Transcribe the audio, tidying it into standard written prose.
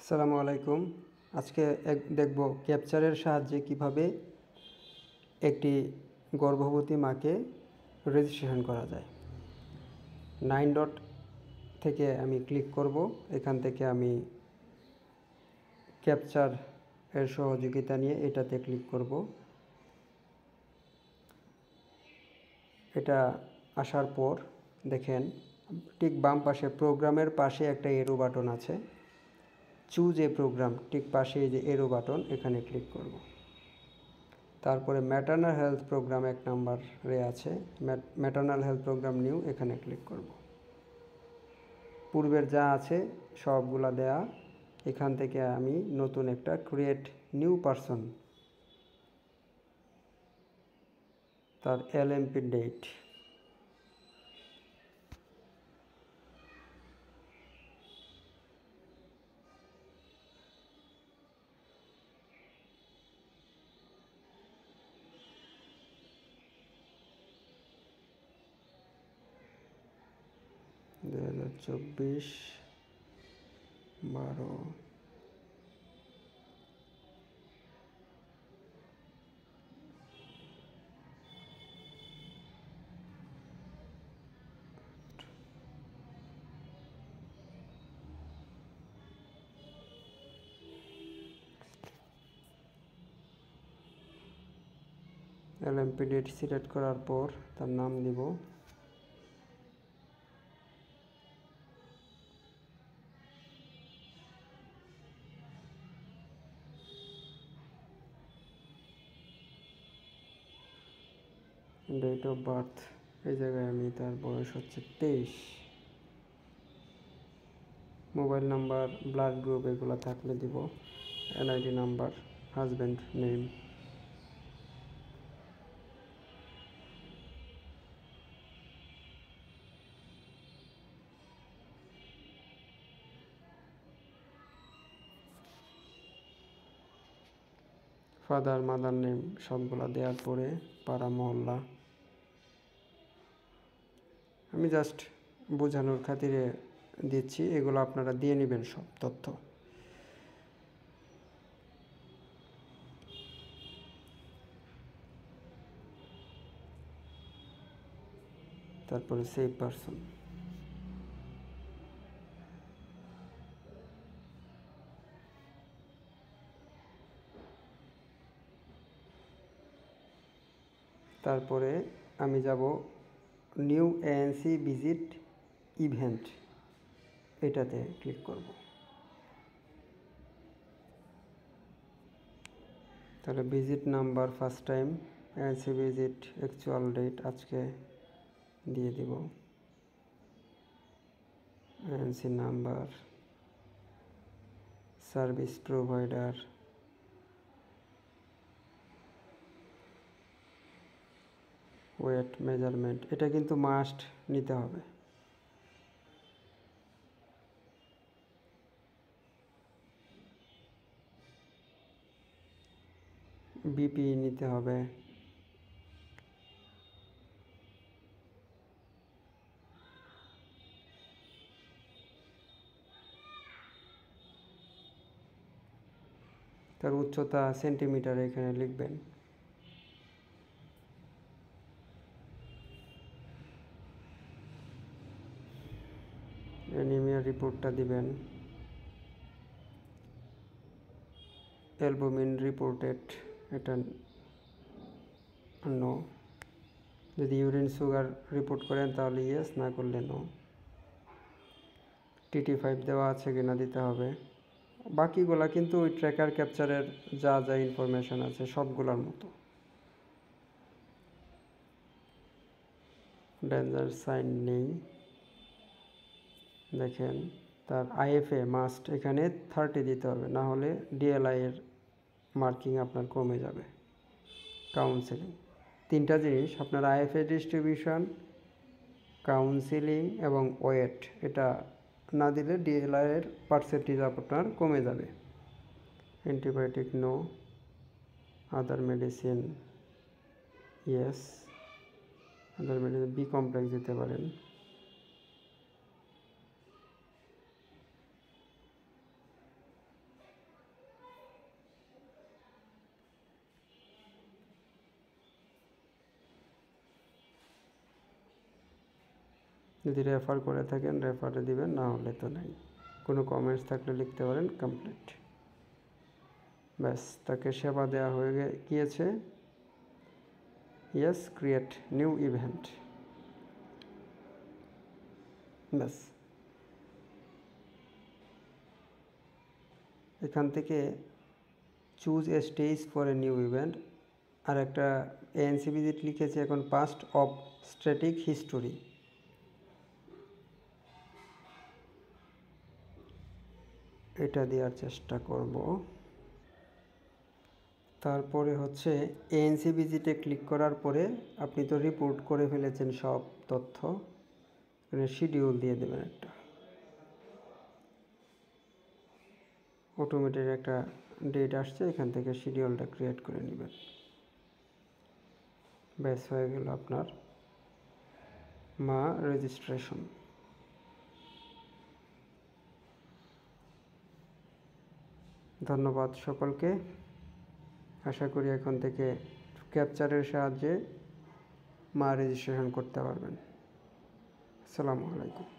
আসসালামু আলাইকুম। আজকে দেখব ক্যাপচারের সাহায্যে কিভাবে একটি গর্ভবতী মাকে রেজিস্ট্রেশন করা যায়। 9 ডট থেকে আমি ক্লিক করব। এখান থেকে আমি ক্যাপচার এর সহযোগিতা নিয়ে এটাতে ক্লিক করব। এটা আসার পর দেখেন ঠিক বাম পাশে প্রোগ্রামের পাশে একটা এরো বাটন আছে। চুজ এ প্রোগ্রাম, ঠিক পাশে এই যে এরো বাটন, এখানে ক্লিক করব। তারপরে ম্যাটারনাল হেলথ প্রোগ্রাম 1 নম্বরে আছে, ম্যাটারনাল হেলথ প্রোগ্রাম নিউ, এখানে ক্লিক করব। পূর্বের যা আছে সবগুলা দেয়া। এখান থেকে আমি নতুন একটা ক্রিয়েট নিউ পারসন, তার এলএমপি ডেট, দু 2024-12। এলএমপি ডেট সিলেক্ট করার পর তার নাম দিব। ডেট অফ বার্থ, এই জায়গায় আমি তার বয়স হচ্ছে 23। মোবাইল নাম্বার, ব্লাড গ্রুপ এগুলো থাকলে দিব। NID number, husband name. Father mother name সবগুলা দেওয়ার পরে পাড়া মহল্লা, আমি জাস্ট বোঝানোর খাতিরে দিচ্ছি, এগুলো আপনারা দিয়ে নেবেন সব তথ্য। তারপরে সেভ পারসন। তারপরে আমি যাব নিউ এএনসি ভিজিট ইভেন্ট, এটাতে ক্লিক করব। তাহলে visit number first time, ANC visit actual date আজকে দিয়ে দিব, ANC number, service provider, weight measurement, এটা কিন্তু মাস্ট নিতে হবে। বিপি নিতে হবে। তার উচ্চতা সেন্টিমিটার এখানে লিখবেন। অ্যানিমিয়া রিপোর্টটা দিবেন। অ্যালবুমিন রিপোর্টেড, এটা নো। যদি ইউরিন সুগার রিপোর্ট করেন তাহলে ইয়েস, না করলে নো। TT5 দেওয়া আছে কিনা দিতে হবে। বাকিগুলা কিন্তু ওই ট্র্যাকার ক্যাপচারের যা যা ইনফরমেশন আছে সবগুলোর মতো। ডেঞ্জার সাইন নেই। দেখেন তার IFA মাস্ট এখানে 30 দিতে হবে, না হলে DLI এর মার্কিং আপনার কমে যাবে। কাউন্সেলিং, 3টা জিনিস আপনার IFA ডিস্ট্রিবিউশন, কাউন্সেলিং এবং ওয়েট, এটা না দিলে DLI এর পার্সেন্টেজ আপনার কমে যাবে। অ্যান্টিবায়োটিক নো, আদার মেডিসিন ইয়েস, আদার মেডিসিন বি কমপ্লেক্স দিতে পারেন। যদি রেফার করে থাকেন রেফারে দিবেন, না হলে তো নাই। কোনো কমেন্টস থাকলে লিখতে পারেন কমপ্লিট। ব্যাস, তাকে সেবা দেওয়া হয়ে গিয়েছে। Yes, create new event. ব্যাস, এখান থেকে choose a stage for a new event, আর একটা এএনসি ভিজিট লিখেছে, এখন পাস্ট অফ স্ট্যাটিক হিস্টোরি। এটা দেওয়ার চেষ্টা করব। তারপরে হচ্ছে এএনসি ভিজিটে ক্লিক করার পরে আপনি তো রিপোর্ট করে ফেলেছেন সব তথ্য, এখানে শিডিউল দিয়ে দেবেন একটা, অটোমেটিক একটা ডেট আসছে, এখান থেকে শিডিউলটা ক্রিয়েট করে নেবেন। ব্যাস, হয়ে গেল আপনার মা রেজিস্ট্রেশন। ধন্যবাদ সকলকে। আশা করি এখন থেকে ক্যাপচারের সাহায্যে মা রেজিস্ট্রেশন করতে পারবেন। আসসালামু আলাইকুম।